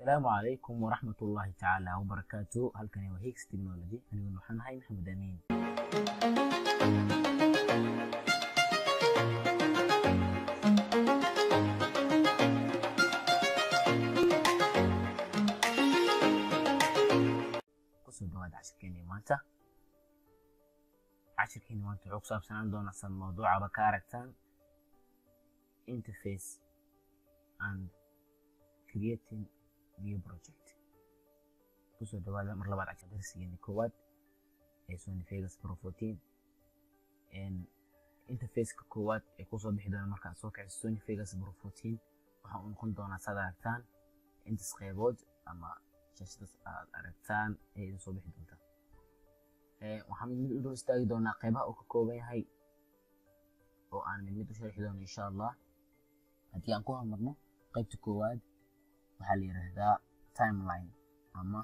السلام عليكم ورحمة الله تعالى وبركاته. halkani waa Higgs Technology. Aniguna waxaan ahay Maxamed Amiin. kusoo dhawaada cashirkeena maanta. cashirkeena maanta wuxuu ku saabsanaan doonaa mawduuca ka aragtaan interface and creating new project. kusoo dhawaada mar labaad cashir darsigeena koowaad ee Sony Vegas Pro 14 interface-ka koowaad ee kusoo bixi doona marka soo kiciso Sony Vegas Pro 14 waxa uu noqon doonaa sida aragtaan intaas qaybood ama shashadaas aad aragtaan ee soo bixi doonta. waxaan mid u istaagi doonaa qaybaha uu ka kooban yahay oo aan mid u sharxi doono insha Allah. haddii aan ku hormarno qaybta koowaad waxaa la yiraahdaa timeline ama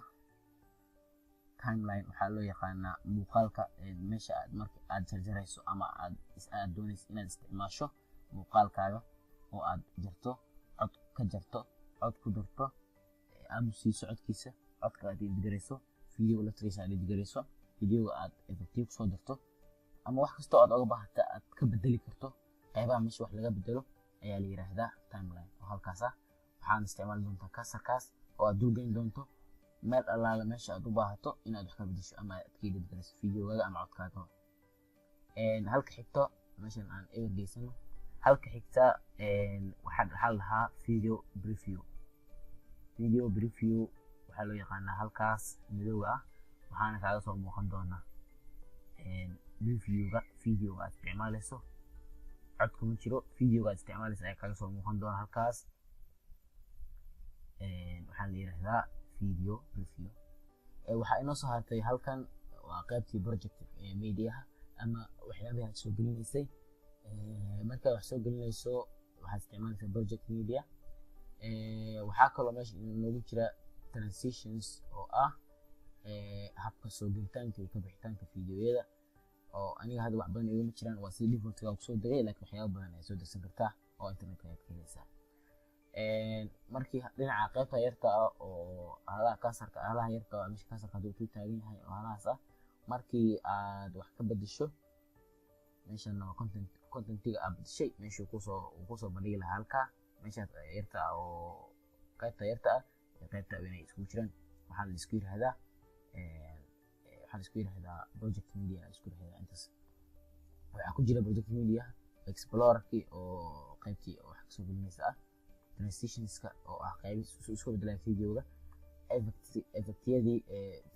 timeline waxaa loo yaqaanaa muuqaalka meesha aad marka aad jarjarayso ama aad doonayso inaad isticmaasho muuqaalkaaga oo aad jarto cod ka jarto cod ku darto ama siiso codkiisa codka aad digarayso video la tirayso aad digarayso video aad effective soo darto ama wax kasta oo aad uga baahata aad ka bedeli karto qaybaha meesha wax laga bedelo ayaa la yiraahdaa timeline. oo halkaas waxaan isticmaali doontaa cursor-kaas oo aad duugayn doonto meel allaala meesha aad u baahato inaad wax ka bedesho ama aad ka digarayso videogaaga ama codkaaga. halka xigto meeshan aan eegaysano halka xigta waxaa lahaa video preview. video preview waxaa loo yaqaanaa halkaas midowga ah waxaana kaaga soo muuqan doonaa previewga videoga aad isticmaalayso codka ma jiro videoga aad isticmaalayso ayaa kaaga soo muuqan doona halkaas. waxaa la yiraahdaa video preview. waxaa inoo soo hartay halkan waa qaybtii project mediaha ama waxyaabaha aad soo gelinaysay. markaad wax soo gelinayso waxaad isticmaalaysaa project media. waxaa kaloo meesha inoogu jira transitions oo ah habka soo gelitaanka iyo ka bixitaanka videoyada oo aniga hadda wax badan iguma jiraan, waa si default-ga ku soo degay laakiin waxyaabo badan ay soo degsan kartaa oo internet-ka aad ka helaysaa. markii dhinaca qaybta yarta ah oo halaha cursor-ka halaha yarta ah meesha cursor-ka haduu ku taagan yahay oo halahaas ah markii aad wax ka bedesho meeshan waa content-iga aad bedeshay meesha ku soo bandhigi lahaa halka meesha yarta ah oo qaybta yarta ah iyo qaybta weyn ay isku jiraan waxaa la isku yiraahdaa project media isku yiraahdaa. intaas waxaa ku jira project media explorer-kii oo qaybtii wax ka soo gelinaysa ah, transitions-ka oo ah qayb isku bedelay videoga, effect-yadii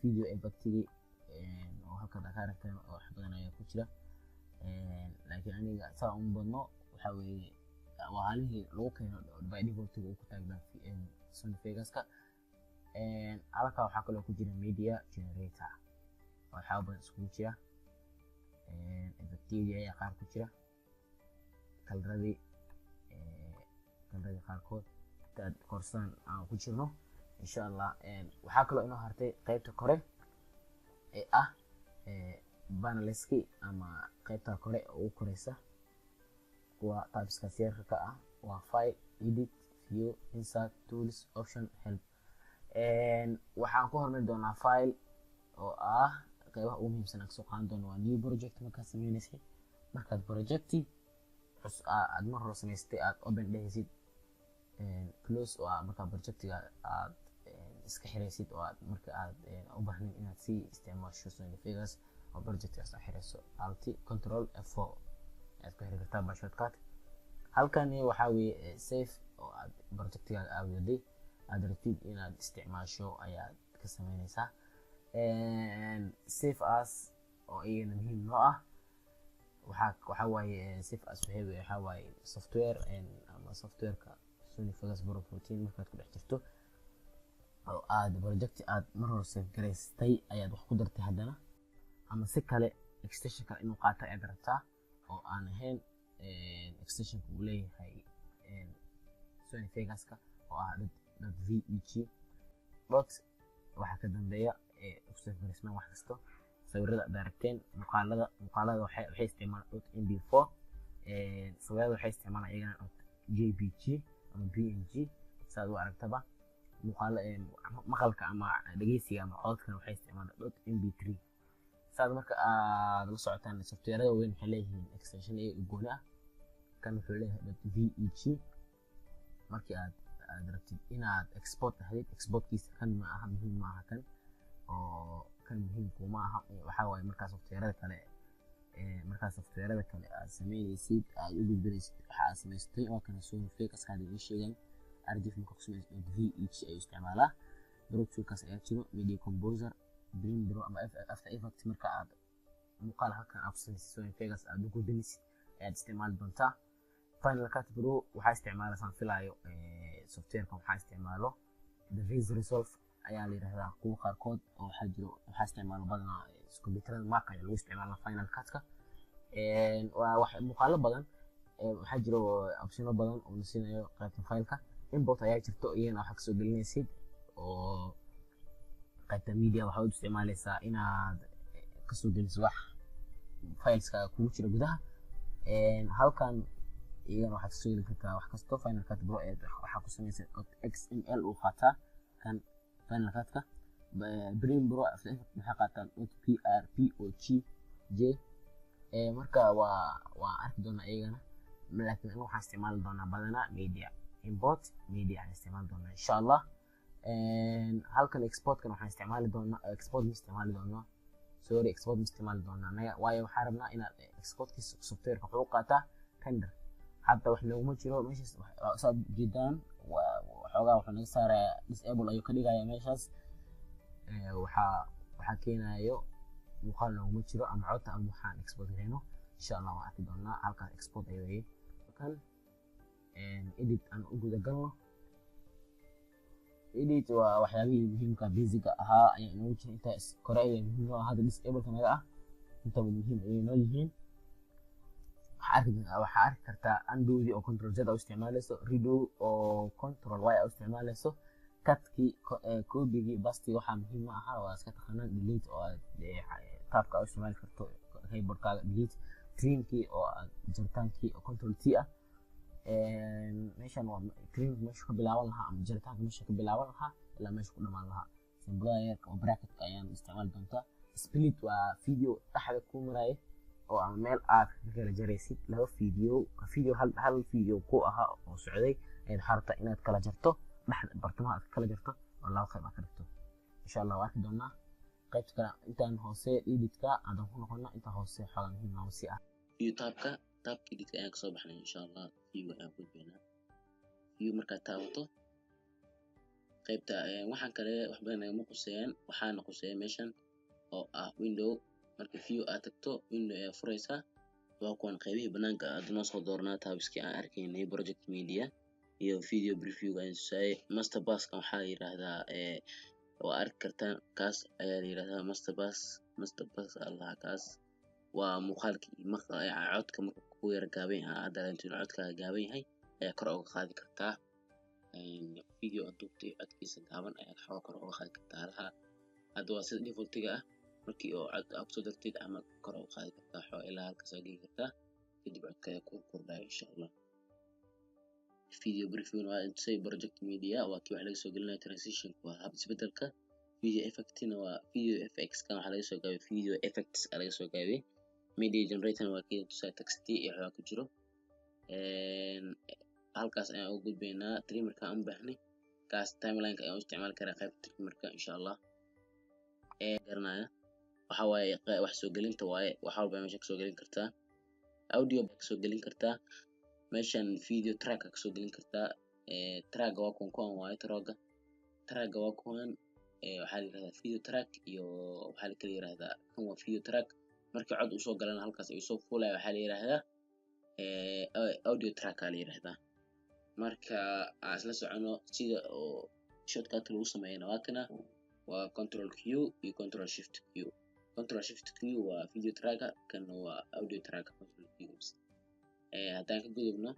video effect-yadii oo halka ka aragtaan oo wax badan ayaa ku jira. laakiin aniga saa un badno waxa weeye waa halihii lagu keeno by default-ga uu ku taagnaa Sony Vegas-ka. halka waxaa kaloo ku jira media generator oo waxyaabo badan iskugu jira. effect-yadii ayaa qaar ku jira, kalaradii qaarkood intaad korsaan aan ku jirno insha Allah. waxaa kaloo inoo hartay qaybta kore ee ah panelski ama qaybta kore oo u koreysa kuwa tabska siyarka ka ah waa file, edit, view, insert, tools, option, help. waxaan ku hormarin doonaa file oo ah qaybaha ugu muhiimsan aan soo qaadan doono waa new project. markaad sameynaysay markaad projecti aad mar hore samaystay aad open dhehaysid close oo markaa projectiga aad iska xiraysid oo aad marka aad u baahnayn inaad sii isticmaasho Sony Vegas oo projectigaas aad xirayso alt control F4 aad ku xiri kartaa shortcut. halkani waxaa weeye save oo aad projectiga aad waday aad rabtid inaad isticmaasho ayaad ka sameynaysaa. save as oo iyana muhiim noo ah waxaa waaye save as waxaa waaye software ama software-ka Sony Vegas Pro 14 markaad ku dhex jirto oo aad project aad mar hore save garaystay ayaad wax ku dartay haddana ama si kale extension kale inuu qaato ayaad rabtaa oo aan ahayn extension-ka uu leeyahay Sony Vegas-ka oo ah .veg waxaa ka dambeeya save garaysmaan wax kasto sawirada aad aragteen muuqaalada waxay isticmaalaan .mp4 sawirada waxay isticmaalaan iyagana .jpg ama png saad u aragtaba muuqaalo maqalka ama dhegeysiga ama codadkan waxay isticmaalaan .mp3 saad marka aad la socotaan softwareada waaweyn waxay leeyihiin extension ee gooni ah kan wuxuu leeyahay .veg markii aad rabtid inaad export ahayd exportkiisa kan ma aha muhiim ma aha kan oo kan muhiim kuma aha waxa waaye markaa softwareada kale aad sameynaysid aad u gudbinaysid waxa aad samaystay oo kana Sony Vegas kaad ii sheegan RGB marka ku sameysay .veg ay isticmaalaa Pro Tools ayaa jiro Media Composer Premiere Pro ama After Effects marka aad muuqaal halkan aad samaysay Sony Vegas aad u gudbinaysid ayaad isticmaali doontaa Final Cut Pro waxaa isticmaalaysan filayo softwareka waxaa isticmaalo DaVinci Resolve ayaa la yiraahdaa kuwa qaarkood oo waxaa isticmaalo badanaa computerada Mac ayaa lagu isticmaalaa Final Cut-ka waa wax muuqaalo badan waxaa jiro optiono badan oo nasinayo qaybta fileka import ayaa jirto iyana waxa kasoo gelinaysid oo qaybta media waxaa u isticmaalaysaa inaad kasoo geliso wax fileska kugu jira gudaha halkan iyana waxaad kasoo geli kartaa wax kasto Final Cut Pro waxaa ku samaysan .xml uu qaataa kan Final Cut-ka Premiere Pro After Effects waxay qaataan .prpog marka waa arki doonaa iyagana laakiin aniga waxaan isticmaali doonaa badanaa media import media aan isticmaali doonaa insha Allah halkan exportkan waxaan isticmaali doonaa export isticmaali doonaa waayo waxaan rabnaa inaad exportkiisa softwareka wuxuu qaataa render hadda wax looguma jiro meeshaas saad jeedaan waxoogaa wuxuu naga saarayaa disable ayuu ka dhigayaa meeshaas waxaa keenayo muuqaal looguma jiro ama codta ama waxaan export gareyno insha Allah waan arki doonaa halkaas export ayuu kan edit aan u guda galno edit waa waxyaabihii muhiimka basic ahaa ayaa inoo jira inta kore ay muhiim ah hadda disable ka naga ah inta muhiim ay inoo yihiin waxaa arki kartaa undo oo control z u isticmaalayso redo oo control y u isticmaalayso cutki copygi basti waxa muhiim ah waa iska taqaanaan delete oo tabka u isticmaali karto keyboardkaaga delete trimki oo jaritaanki oo control t ah meeshan waa trim meesha ka bilaaban lahaa ama jaritaanka meesha ka bilaaban lahaa ilaa meesha ku dhamaan lahaa symbol yarka oo bracket ayaan isticmaali doontaa split waa video dhaxda ku maray oo aan meel aad ka kala jaraysid laba video hal video ku ahaa oo socday ay xarta inaad kala jarto dhaxda bartamaha aad kala jarto oo laba qayb ka dhigto insha Allah waa arki doonaa qaybta intaan hoose editka aan ku noqono inta hoose xogaa muhiim ah si ah tabka editka ayaan kasoo baxnay insha Allah view ayaan ku gudbinaa view marka taabato qaybta waxaan kale wax badan naga quseeyaan waxaana quseeya meeshan oo ah window marka view aad tagto window ay furaysaa waa kuwan qaybihii banaanka aad noo soo dooranaa tabski aan arkaynay project media iyo video preview aan soo master pass kan waxaa la yiraahdaa waa arki kartaan kaas ayaa la yiraahdaa master pass Allah kaas waa muuqaalkii codka marka ku yar gaaban yahay hadda intuu codka gaaban yahay ayaa kor uga qaadi kartaa video duubtay codkiisa gaaban ayaa xoog kor uga qaadi kartaa hadda waa sida defaultiga ah markii oo cod aad soo dartid ama kor uga qaadi kartaa xoog ilaa halkaas aad geli kartaa kadib codka ayaa ku kordhaya insha Allah video briefing waa intii project media waa kii wax laga soo gelinayo transition waa hab isbedelka video effect waa video effects kan waxa laga soo gaabay video effects laga soo gaabay media generator waa kii tusaa text iyo waxa ku jiro halkaas ayaan ugu gudbaynaa trimmerka aan baahnay kaas timeline ayaan u isticmaali karaa qaybta trimmerka insha Allah garanaya waxa waaye wax soo gelinta waaye waxa walba meesha ka soo gelin kartaa audio ka soo gelin kartaa meeshan video track ka soo gelin kartaa track waa kuwan waaye track waa kuwan waxa la yiraahdaa video track iyo waxa la kala yiraahdaa kan waa video track marka cod u soo galana halkaas ay soo fuulay waxa la yiraahdaa audio track la yiraahdaa marka aan isla socono sida oo shortcut lagu sameeyo waakana waa control q iyo control shift q waa video track kan waa audio track control q haddaan ka gudubno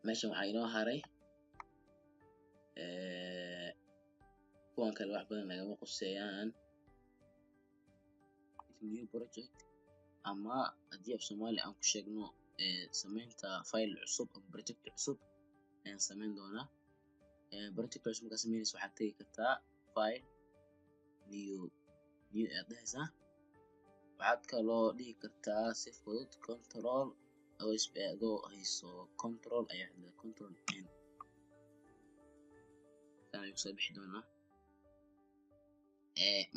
meeshan waxaa inoo haray kuwan kale wax badan nagama quseeyaan new project ama haddii af Soomaali aan ku sheegno sameynta file cusub ama project cusub ayaan sameyn doonaa particulars markaa sameynaysa waxaad tegi kartaa file new ayaad dhehaysaa. waxaad kaloo dhihi kartaa si fudud control OSP adoo hayso control ayaa leedahay control n kan ayuu soo bixi doonaa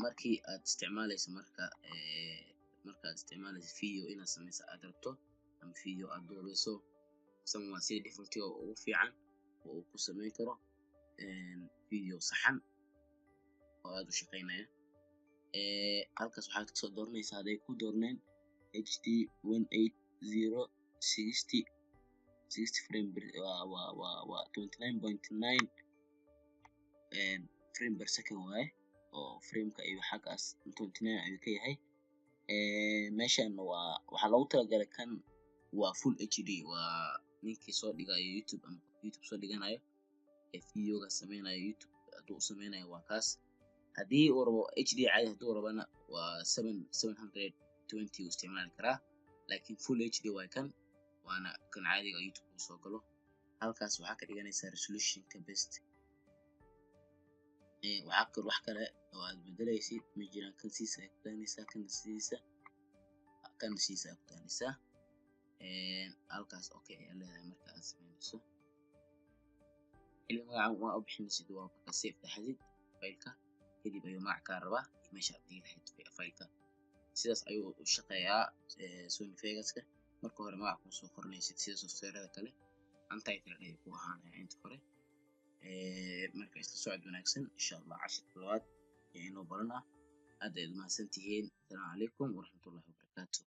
markii aad isticmaalayso markaad isticmaalayso video inaad sameyso aad rabto ama video aad duubayso waa sida default oo ugu fiican oo uu ku sameyn karo video saxan oo aad u shaqeynaya. halkaas waxaad kasoo dooranaysaa hadday ku doorneen HD 180 60 frame waa 29.9 frame per second waaye oo frameka iyo xaggaas 29 ayuu ka yahay. meeshan waxaa loogu talagalay kan waa full HD waa ninkii soo dhigayo YouTube ama YouTube soo dhiganayo videoga sameynayo YouTube hadduu u sameynayo waa kaas. haddii uu rabo HD caadi hadduu rabana waa 720 uu isticmaali karaa laakiin full HD waa kan waana kan caadiga YouTube uu soo galo. halkaas waxaa ka dhiganaysaa resolutionka best. wax kale oo aad bedelaysid ma jiraan. kan siisa aad ku daanaysaa kan siisa aad ku daanaysaa. halkaas okay ayaa leedahay marka aad sameynayso. xilli magacan waa u bixinaysid waa marka save dhaxdid faylka kadib ayuu magac kaa rabaa meesha aad dhigi lahayd faylka. sidaas ayuu u shaqeeyaa Sony Vegas-ka. marka hore magac kuu soo qoranaysid sida softwarada kale untitled ayay ku ahaanaya inta hore. marka isla socod wanaagsan insha Allah cashirka labaad ee inoo baran ah. aad ayaad mahadsantihiin. Assalaamu calaykum waraxmatullaahi wabarakaatuh.